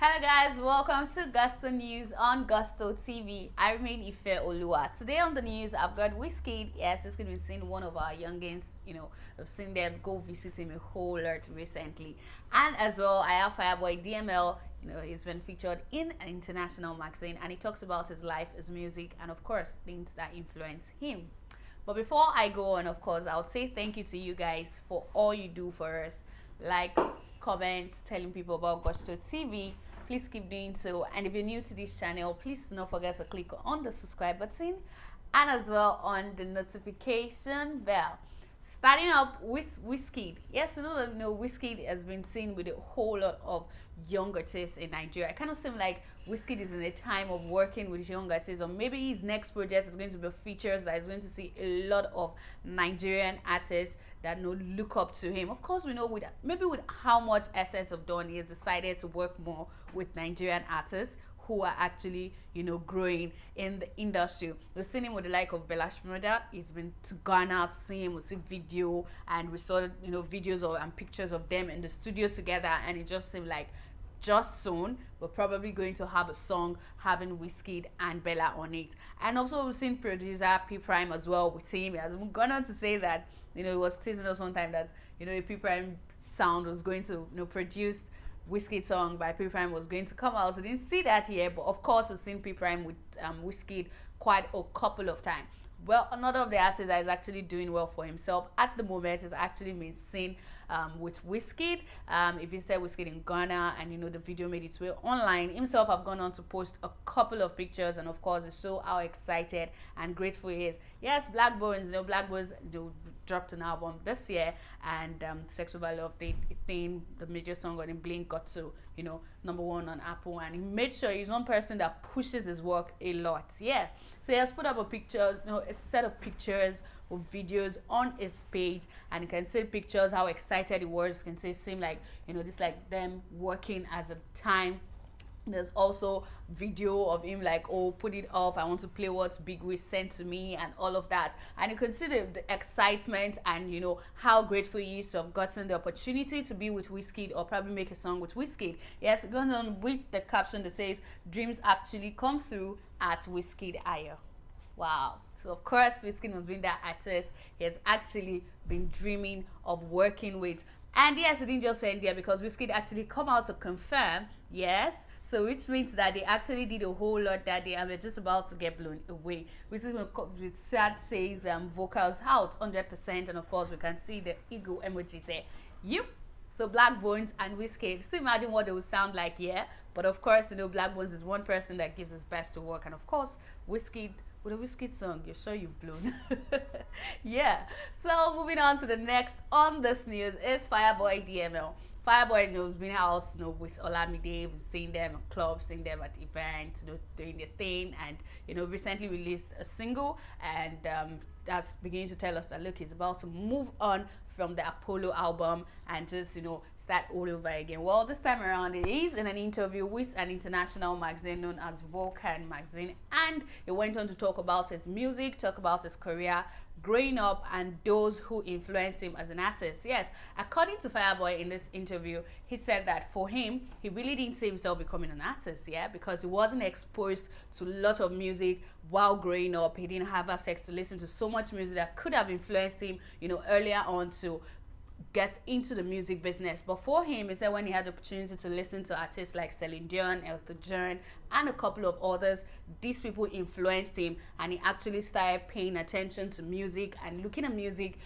Hello guys, welcome to Gusto News on Gusto TV. I remain Ife Olua. Today on the news, I've got Wizkid. Yes, Wizkid, we've seen one of our youngins, we've seen them go visit him a whole lot recently. And as well, I have Fireboy DML. He's been featured in an international magazine and he talks about his life, his music, and of course, things that influence him. But before I go on, of course, I would say thank you to you guys for all you do for us. Likes, comments, telling people about Gusto TV. Please keep doing so. And if you're new to this channel, please do not forget to click on the subscribe button and as well on the notification bell. Starting up with Wizkid. Yes, Wizkid has been seen with a whole lot of young artists in Nigeria. It kind of seems like Wizkid is in a time of working with young artists, or maybe his next project is going to be features that is going to see a lot of Nigerian artists that look up to him. Of course, we know with how much Essence of Dawn, he has decided to work more with Nigerian artists who are actually, growing in the industry. We've seen him with the like of Blaqbonez. He's been to Ghana to see him, we see video, and we saw, videos and pictures of them in the studio together, and it just seemed like just soon we're probably going to have a song having Wizkid and Bella on it. And also we've seen producer P Prime as well with him. He has gone on to say that, it was teasing us one time that, a P Prime sound was going to, produce Wizkid song by P Prime was going to come out. So I didn't see that here, but of course we've seen P Prime with Wizkid quite a couple of times. Well, another of the artists that is actually doing well for himself at the moment is actually been seen with Wizkid. He visited Wizkid in Ghana, and the video made its way online. Himself have gone on to post a couple of pictures, and of course, it show how excited and grateful he is. Yes, Blaqbonez, Blaqbonez dropped an album this year, and Sex Over Love, the major song on him, Blink, got to #1 on Apple, and he made sure he's one person that pushes his work a lot. Yeah, so he has put up a picture, a set of pictures or videos on his page, and you can see pictures how excited he was. You can see it seemed like this like them working as a time. There's also video of him like, oh, put it off, I want to play what Big Wiz sent to me, and all of that. And you can see the excitement and how grateful he is to have gotten the opportunity to be with Wizkid or probably make a song with Wizkid. Yes, going on with the caption that says dreams actually come through at Wizkid Ayo. Wow. So of course Wizkid has been that artist he has actually been dreaming of working with. And yes, it didn't just end there, because Wizkid actually come out to confirm, yes, so which means that they actually did a whole lot that day and we're just about to get blown away. Wizkid with sad says vocals out 100%, and of course we can see the ego emoji there. Yep. So Blaqbonez and Wizkid, just imagine what they would sound like here. But of course, Blaqbonez is one person that gives his best to work, and of course Wizkid, with a Wizkid song, you're sure you've blown. Yeah. So moving on to the next on this news is Fireboy DML. Fireboy has been out, with Olamide, we've seen them at clubs, seen them at events, doing their thing, and recently released a single, and that's beginning to tell us that look, he's about to move on from the Apollo album and just start all over again. Well, this time around he's in an interview with an international magazine known as Vulcan magazine, and he went on to talk about his music, talk about his career growing up, and those who influenced him as an artist. Yes, according to Fireboy in this interview, he said that for him, he really didn't see himself becoming an artist, because he wasn't exposed to a lot of music while growing up. He didn't have access to listen to so much music that could have influenced him, earlier on to get into the music business. But for him, he said when he had the opportunity to listen to artists like Celine Dion, Elton John, and a couple of others, these people influenced him, and he actually started paying attention to music and looking at music,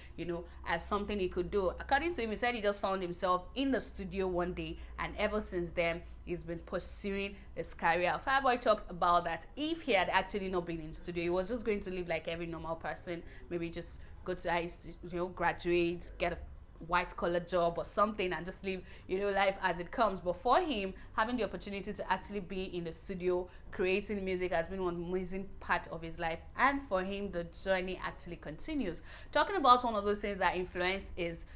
as something he could do. According to him, he said he just found himself in the studio one day, and ever since then, he's been pursuing his career. Fireboy talked about that if he had actually not been in the studio, he was just going to live like every normal person, maybe just go to high school, graduate, get a white collar job or something, and just live life as it comes. But for him, having the opportunity to actually be in the studio creating music has been one amazing part of his life, and for him the journey actually continues. Talking about one of those things that influence is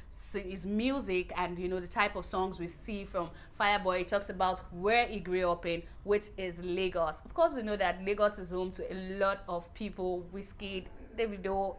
music, and the type of songs we see from Fireboy. He talks about where he grew up in, which is Lagos. Of course, we know that Lagos is home to a lot of people. Wizkid, Davido,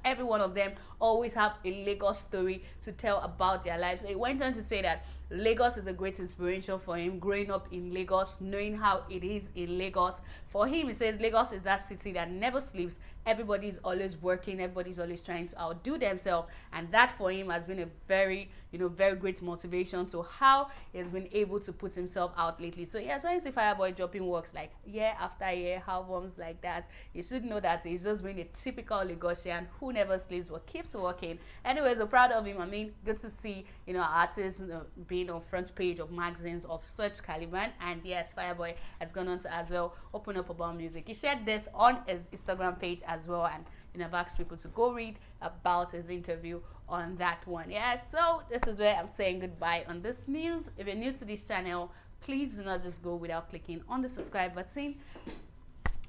every one of them always have a Lagos story to tell about their lives. So he went on to say that Lagos is a great inspiration for him, growing up in Lagos, knowing how it is in Lagos. For him, he says Lagos is that city that never sleeps. Everybody is always working, everybody's always trying to outdo themselves, and that for him has been a very, very great motivation to how he's been able to put himself out lately. So yeah, so when you see Fireboy dropping works like year after year, albums like that, you should know that he's just being a typical Lagosian who never sleeps but keeps working. Anyways, we're proud of him. I mean, good to see artists being on front page of magazines of such caliber. And yes, Fireboy has gone on to as well open up about music. He shared this on his Instagram page as well, and I've asked people to go read about his interview on that one. Yeah, so this is where I'm saying goodbye on this news. If you're new to this channel, please do not just go without clicking on the subscribe button.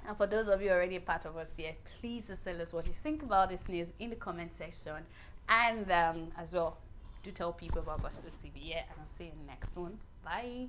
And for those of you already a part of us here, please just tell us what you think about this news in the comment section. And as well, do tell people about Gusto TV. Yeah, and I'll see you in the next one. Bye.